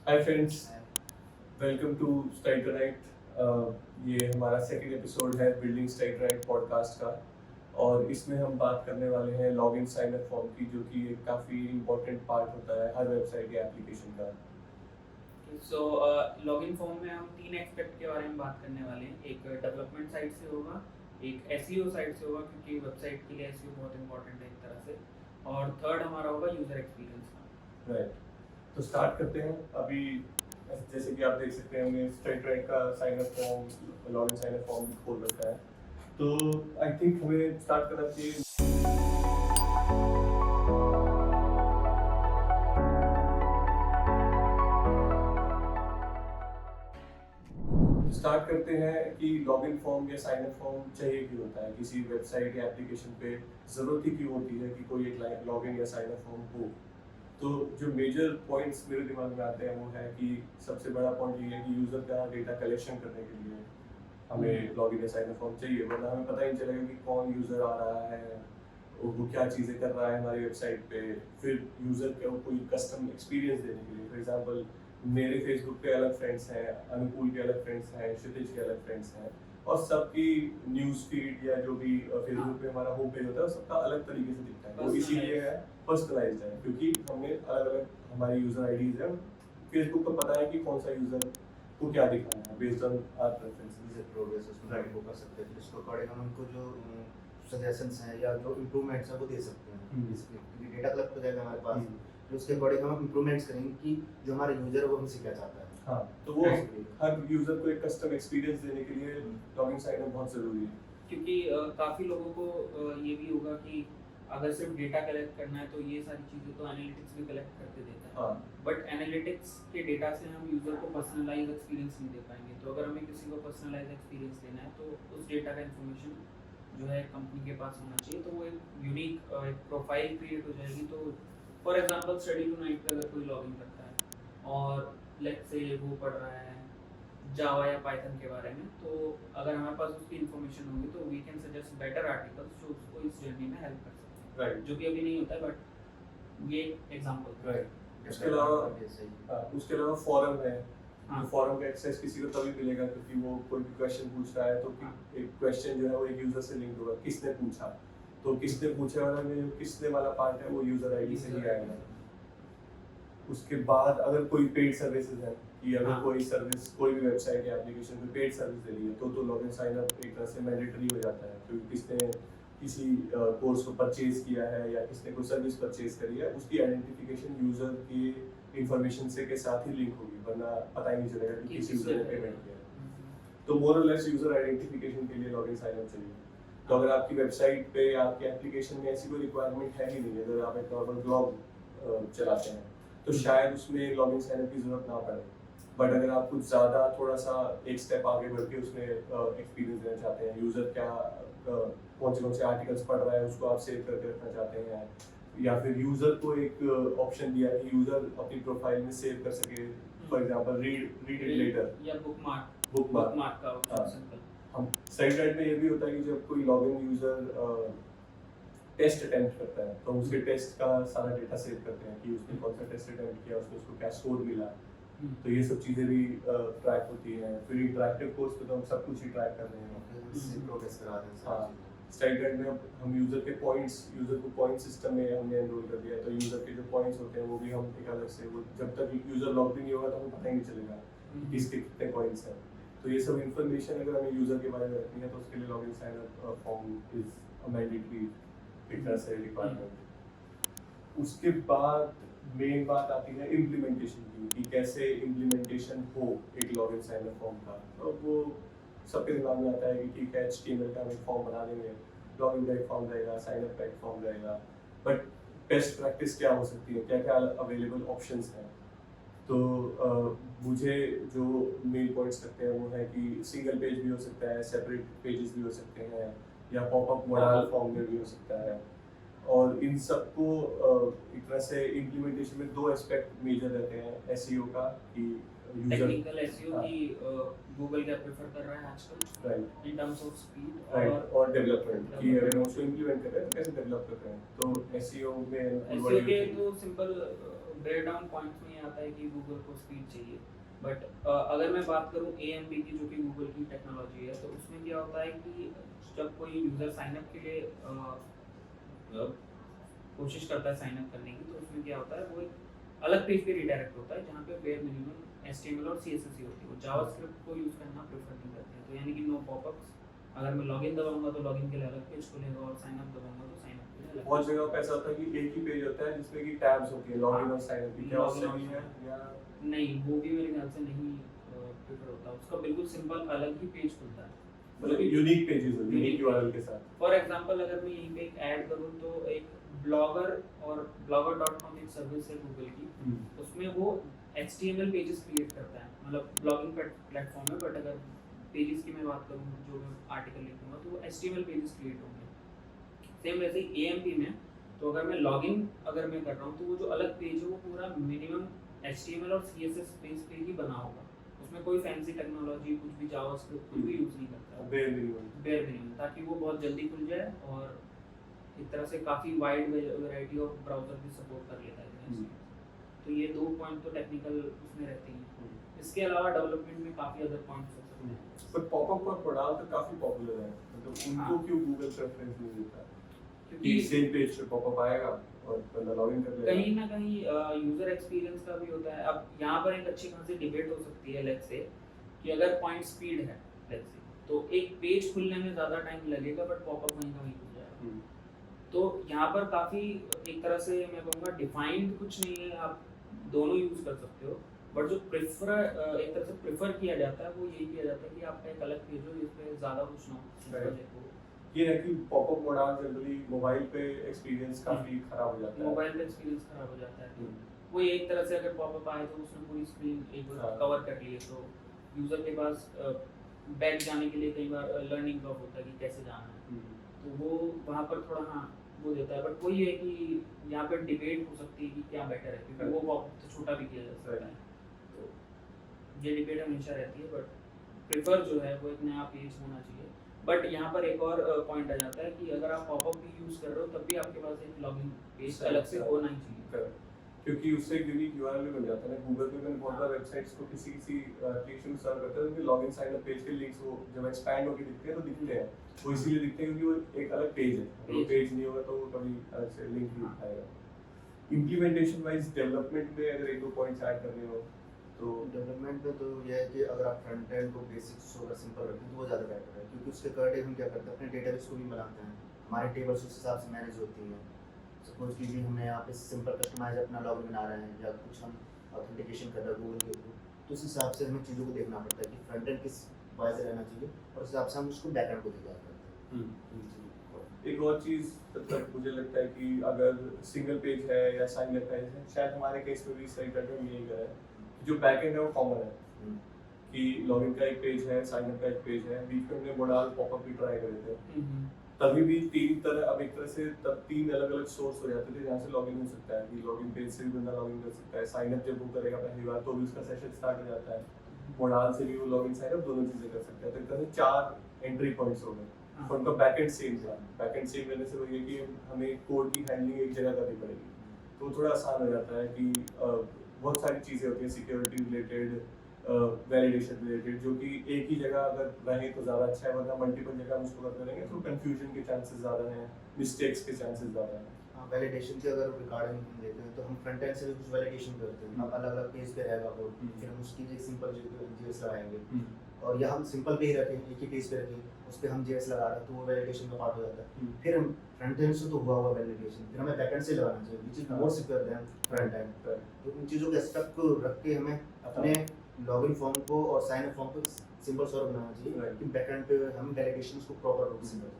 Hi friends, welcome to state right. ये हमारा second episode है बिल्डिंग स्टाइट राइट पॉडकास्ट का। और इसमें हम बात करने वाले हैं लॉगिन साइन अप फॉर्म की, जो कि एक काफ़ी इम्पोर्टेंट पार्ट होता है हर वेबसाइट या एप्लीकेशन का। सो लॉगिन फॉर्म में हम तीन एस्पेक्ट के बारे में बात करने वाले हैं। एक डेवलपमेंट साइड से होगा, एक एसईओ साइड से होगा क्योंकि वेबसाइट के लिए एसईओ बहुत इंपॉर्टेंट है एक तरह से, और थर्ड हमारा होगा यूज़र एक्सपीरियंस का। राइट, तो स्टार्ट करते हैं। अभी जैसे कि आप देख सकते हैं, हमने स्टाइट राइट का sign up form, login sign up form खोल रखा है। तो आई थिंक हमें स्टार्ट करना चाहिए। स्टार्ट करते हैं कि लॉगिन फॉर्म या साइन अप फॉर्म चाहिए क्यों होता है किसी वेबसाइट या एप्लीकेशन पे। ज़रूरत ही क्यों होती है कि कोई एक लॉगिन या साइन अप फॉर्म हो। तो जो मेजर पॉइंट्स मेरे दिमाग में आते हैं वो है कि सबसे बड़ा पॉइंट ये है कि यूज़र का डेटा कलेक्शन करने के लिए हमें लॉगिन या साइन अप फॉर्म चाहिए, वरना हमें पता ही नहीं चलेगा कि कौन यूज़र आ रहा है, वो क्या चीज़ें कर रहा है हमारी वेबसाइट पे। फिर यूज़र को कोई कस्टम एक्सपीरियंस देने के लिए, फॉर एग्जांपल मेरे फेसबुक पे अलग फ्रेंड्स हैं, अनुकूल के अलग फ्रेंड्स हैं, क्षितिज के अलग फ्रेंड्स हैं, और सबकी न्यूज़ फीड या जो भी फेसबुक पे हमारा होम पेज होता है वो सबका अलग तरीके से दिखता है। वो इसीलिए है पर्सनलाइज्ड है, क्योंकि हमने अलग अलग हमारी यूज़र आईडीज़ है। फेसबुक को पता है कि कौन सा यूज़र को क्या दिखाना है बेस्ड ऑन आवर प्रेफरेंसेस। जैसे प्रोग्रेस उसमें वो कर सकते हैं, फिर इसको अकॉर्डिंग हम उनको जो सजेशंस हैं या जो इम्प्रूवमेंट्स हैं वो दे सकते हैं। इसके क्योंकि डेटा कलेक्ट हो जाएगा हमारे पास, तो उसके अकॉर्डिंग हम इम्प्रूवमेंट्स करेंगे कि जो हमारा यूजर है वो हमसे क्या चाहता है। हाँ, तो वो हर यूजर को एक कस्टम एक्सपीरियंस देने के लिए लॉगिन साइन अप बहुत ज़रूरी है। क्योंकि काफ़ी लोगों को ये भी होगा कि अगर सिर्फ डेटा कलेक्ट करना है तो ये सारी चीज़ें तो एनालिटिक्स भी कलेक्ट करके देता है। हाँ, बट एनालिटिक्स के डेटा से हम यूज़र को पर्सनलाइज एक्सपीरियंस नहीं दे पाएंगे। तो अगर हमें किसी को पर्सनलाइज एक्सपीरियंस देना है तो उस डेटा का इन्फॉर्मेशन जो है कंपनी के पास होना चाहिए, तो वो एक यूनिक एक प्रोफाइल क्रिएट हो जाएगी। तो for example study tonight पे अगर कोई लॉगिन करता है और लेट्स से वो पढ़ रहा है जावा या पाइथन के बारे में, तो अगर हमारे पास उसकी इन्फॉर्मेशन होगी तो we can suggest better articles जो उसको इस जर्नी में हेल्प कर सकते हैं। राइट, जो कि अभी नहीं होता है, बट ये एग्जांपल। राइट। उसके अलावा फॉरम है। हाँ। फॉरम का एक्सेस किसी को तभी मिलेगा क्योंकि वो कोई भी क्वेश्चन पूछ रहा है, तो एक क्वेश्चन जो है वो एक यूजर से लिंक होगा, किसने पूछा। तो किसने पूछे वाला में जो किसने वाला पार्ट है वो यूजर आईडी से ही आएगा। उसके बाद अगर कोई पेड सर्विसेज है कि अगर कोई सर्विस, कोई भी वेबसाइट या एप्लीकेशन में पेड सर्विस दे रही है तो लॉगिन साइन अप एक तरह से मैंडेटरी हो जाता है, क्योंकि किसने किसी कोर्स को परचेज किया है या किसने कोई सर्विस परचेज करी है उसकी आइडेंटिफिकेशन यूजर की इंफॉर्मेशन से के साथ ही लिंक होगी, वरना पता ही नहीं चलेगा कि किस यूजर ने पेमेंट किया है। तो मोर और लेस यूजर आइडेंटिफिकेशन के लिए लॉगिन साइन अप चाहिए। तो अगर आपकी वेबसाइट पे या आपके एप्लीकेशन में ऐसी कोई रिक्वायरमेंट है ही नहीं, अगर आप एक नॉर्मल ब्लॉग चलाते हैं तो शायद उसमें लॉगिन साइन अप की जरूरत ना पड़े। बट अगर आप कुछ ज़्यादा थोड़ा सा एक स्टेप आगे बढ़ के उसमें एक्सपीरियंस देना चाहते हैं, यूज़र क्या कौन से आर्टिकल्स पढ़ रहा है उसको आप सेव करके रखना चाहते हैं, या फिर यूज़र को एक ऑप्शन दिया कि यूज़र अपनी प्रोफाइल में सेव कर सके, for example read it later या बुकमार्क का ऑप्शन सिंपल। हम साइट राइट में ये भी होता है कि जब कोई लॉगिन यूज़र टेस्ट अटेम्प्ट करता है तो उसके टेस्ट का सारा डेटा सेव करते हैं कि उसने कौन सा टेस्ट अटेम्प्ट किया, उसको क्या स्कोर मिला। तो ये सब चीज़ें भी ट्रैक होती हैं। फिर इंटरैक्टिव कोर्स पे तो हम सब कुछ ही ट्रैक कर रहे हैं। प्रोग्रेस करा दें। हाँ, स्टाइट गाइड में हम यूज़र को पॉइंट सिस्टम में हमने एनरोल कर दिया है, तो यूज़र के जो पॉइंट्स होते हैं वो भी हम एक अलग से, वो जब तक यूज़र लॉग इन नहीं होगा तो हमें पता ही नहीं चलेगा कि किसके कितने पॉइंट्स हैं। तो ये सब इन्फॉर्मेशन अगर हमें यूज़र के बारे में रखनी है तो उसके लिए login sign up form is a mandatory एक तरह से रिक्वायरमेंट। उसके बाद मेन बात आती है इम्प्लीमेंटेशन की, कि कैसे इम्प्लीमेंटेशन हो एक लॉगिन साइन अप फॉर्म का। तो वो सबके दिमाग में आता है कि ठीक है HTML का हम एक फॉर्म बना देंगे, लॉगिन का एक फॉर्म रहेगा, साइन अप का एक फॉर्म रहेगा, बट बेस्ट प्रैक्टिस क्या हो सकती है, क्या क्या अवेलेबल ऑप्शंस हैं। तो मुझे जो मेन पॉइंट्स लगते हैं वो है कि सिंगल पेज भी हो सकता है, सेपरेट पेजेस भी हो सकते हैं, या पॉपअप मॉडल फॉर्म में भी हो सकता है। और इन सबको एक तरह से इम्प्लीमेंटेशन में दो एस्पेक्ट मेजर रहते हैं एसईओ का, कि टेक्निकल एसईओ की गूगल क्या प्रेफर कर रहा है आजकल, right, in terms of speed और डेवलपमेंट की अगर हम उसको इम्प्लीमेंट कर रहे हैं तो कैसे डेवलप कर रहे हैं। तो एसईओ में एसईओ के तो सिंपल ब्रेक डाउन पॉइंट्स में ये आता है कि गूगल को स्पीड चाहिए, बट अगर मैं बात करूँ AMP की, जो कि गूगल की टेक्नोलॉजी है, तो उसमें क्या होता है कि जब कोई यूज़र साइन अप के लिए कोशिश करता है साइन अप करने की, तो उसमें क्या होता है, वो एक अलग पेज पे रिडायरेक्ट होता है जहाँ पे बेयर मिनिमम HTML और CSS ही होती है। वो जावास्क्रिप्ट को यूज़ करना प्रेफर नहीं करते हैं, तो यानी कि नो पॉपअप्स। अगर मैं लॉगिन दबाऊंगा तो लॉगिन के लिए अलग पेज खुलेगा, और साइन अप दबाऊंगा तो साइन अप के लिए अलग। बहुत जगह पे ऐसा होता है कि एक ही पेज होता है जिसमें कि टैब्स होती है, लॉगिन और साइन अप की। क्या Login उससे और भी है sign या नहीं, वो भी मेरे ख्याल से नहीं प्रेफर होता, उसका बिल्कुल सिंपल अलग ही पेज खुलता है। मतलब यूनिक पेजेस हो, यूनिक Unique URL के साथ? फॉर एग्जांपल अगर मैं यहीं पे एक ऐड करूँ तो एक ब्लॉगर और blogger.com एक सर्विस है गूगल की, उसमें वो HTML पेजेस क्रिएट करता है, मतलब ब्लॉगिंग प्लेटफॉर्म है, बट अगर पेजेस की मैं बात करूँ, जो मैं आर्टिकल लिखूंगा तो वो HTMल पेजेस क्रिएट होंगे। सेम वैसे ही AMP में, तो अगर मैं लॉगिन अगर मैं कर रहा हूँ तो वो जो अलग पेज है वो पूरा मिनिमम HTML और CSS पेज पे ही बना होगा, उसमें कोई फैंसी टेक्नोलॉजी, कुछ भी जावास्क्रिप्ट कुछ भी यूज़ नहीं करता, बेयर मिनिमम। बेयर मिनिमम, ताकि वो बहुत जल्दी खुल जाए और एक तरह से काफ़ी वाइड वैरायटी ऑफ ब्राउज़र भी सपोर्ट कर लेता है। तो ये दो पॉइंट तो टेक्निकल उसमें रहते हैं। इसके अलावा डेवलपमेंट में काफ़ी अदर पॉइंट्स हो सकते हैं। पर पॉपअप और प्रोडाल तो काफी पॉपुलर है, मतलब उनको हाँ। क्यों गूगल प्रेफरेंस नहीं देता? क्योंकि कि सेम पेज पे पॉपअप आएगा और बंदा लॉगिन कर लेगा। कहीं ना कहीं यूजर एक्सपीरियंस का भी होता है। अब यहाँ पर एक अच्छी खासी डिबेट हो सकती है, लेट्स से कि अगर पॉइंट स्पीड है, लेट्स से, तो एक पेज खुलने में ज़्यादा टाइम लगेगा बट पॉपअप वहीं का वहीं खुल जाएगा। तो यहाँ पर काफ़ी एक तरह से मैं कहूँगा डिफाइंड कुछ नहीं है, आप दोनों यूज़ कर सकते हो, बट जो प्रेफर एक तरह से प्रेफर किया जाता है वो यही किया जाता है कि आपका एक अलग पेज हो जिस पे ज़्यादा कुछ ना हो। Right. ये है कि पॉपअप मोडाल जनरली मोबाइल पे एक्सपीरियंस काफी खराब हो जाता है। मोबाइल पे एक्सपीरियंस खराब हो जाता है, तो वो एक तरह से अगर पॉपअप आए तो उसने पूरी स्क्रीन एक बार हाँ। कवर कर ली है, तो यूज़र के पास बैक जाने के लिए कई बार लर्निंग कर्व होता है कि कैसे जाना है, तो वो वहाँ पर थोड़ा हाँ वो देता है। बट वही है कि यहाँ पर डिबेट हो सकती है कि क्या बेटर है, क्योंकि वो पॉपअप तो छोटा भी किया जा सकता है, तो ये डिबेट हमेशा रहती है। बट प्रेफर जो है वो एक नया पेज होना चाहिए। बट यहाँ पर एक और पॉइंट आ जाता है कि अगर आप पॉपअप भी यूज़ कर रहे हो तब भी आपके पास एक लॉगिन पेज अलग से होना ही चाहिए, क्योंकि उससे एक यूनिक URL भी बन जाता है ना। गूगल पे मैंने बहुत बार वेबसाइट्स को किसी एप्लीकेशन को सर्व करते हैं तो लॉगिन साइन अप पेज के लिंक्स वो जब एक्सपैंड होकर दिखते हैं तो दिखते हैं, वो इसीलिए दिखते हैं क्योंकि वो एक अलग पेज है। वो पेज नहीं होगा तो वो कभी अलग से लिंक नहीं दिखाएगा। इम्प्लीमेंटेशन वाइज डेवलपमेंट में अगर एक दो पॉइंट्स ऐड करने हो तो डेवलपमेंट में तो यह है कि अगर आप फ्रंट एंड को बेसिक्स अगर सिंपल रखें तो वो ज़्यादा बेटर है, क्योंकि उसके अकॉर्डिंग हम क्या करते हैं अपने डेटाबेस को भी बनाते हैं, हमारी टेबल्स उस हिसाब से मैनेज होती हैं। सपोज कीजिए हमें यहाँ पे सिंपल कस्टमाइज अपना लॉगिन बना रहे हैं या कुछ हम ऑथेंटिकेशन कर रहे हैं गूगल के थ्रू, तो उस हिसाब से हमें चीज़ों को देखना पड़ता है कि फ्रंट एंड किस वाइज से रहना चाहिए और उस हिसाब से हम उसको बैक एंड को तैयार करते हैं। एक और चीज मतलब मुझे लगता है कि अगर सिंगल पेज है या साइन अप पेज है, शायद हमारे केस में भी सही करके यही करा है, जो बैकएंड है वो कॉमन है कि लॉगिन का एक पेज है, साइन अप का एक पेज है। बीच में हमने मोडाल पॉपअप भी ट्राई करे थे, तभी भी तीन तरह, अब एक तरह से तब तीन अलग अलग सोर्स हो जाते थे जहाँ से लॉगिन हो सकता है कि लॉगिन पेज से भी बंदा लॉगिन कर सकता है, साइन अप जब वो करेगा पहली बार तो भी उसका सेशन स्टार्ट हो जाता है, मोडाल से भी वो लॉगिन साइन अप दोनों चीजें कर सकता है। तो एक तरह से 4 एंट्री पॉइंट्स हो गए और उनका बैकएंड सेम था। बैकएंड सेम रहने से वो ये कि हमें कोड की हैंडलिंग एक जगह करनी पड़ेगी, तो थोड़ा आसान हो जाता है कि बहुत सारी चीज़ें होती हैं सिक्योरिटी रिलेटेड, वैलिडेशन रिलेटेड, जो कि एक ही जगह अगर रहे तो ज़्यादा अच्छा है, वरना मल्टीपल जगह हम उसको करते रहेंगे तो कंफ्यूजन के चांसेस ज़्यादा हैं, मिस्टेक्स के चांसेस ज़्यादा हैं। हाँ, वैलिडेशन के अगर रिगार्डिंग हम लेते हैं तो हम फ्रंट एंड से भी कुछ वैलिडेशन करते हैं, अब अलग अलग पेज पे रहेगा कोड, फिर हम उसकी एक सिंपल JS लगाएंगे और या हम सिंपल पे ही रखें, एक ही पेज पे रखें, उस पर हम JS लगा रहे हैं तो वो वैलिडेशन का पार्ट हो जाता है। फिर हम फ्रंट एंड से तो हुआ वैलिडेशन, फिर हमें बैक एंड से लगाना चाहिए which is more secure than front end. तो इन चीज़ों के एस्पेक्ट को रख के हमें अपने लॉगिन फॉर्म को और साइन अप फॉर्म को सिंपल सॉर्ट बनाना चाहिए कि बैक एंड पे हम वैलिडेशन को प्रॉपर रूप से करें।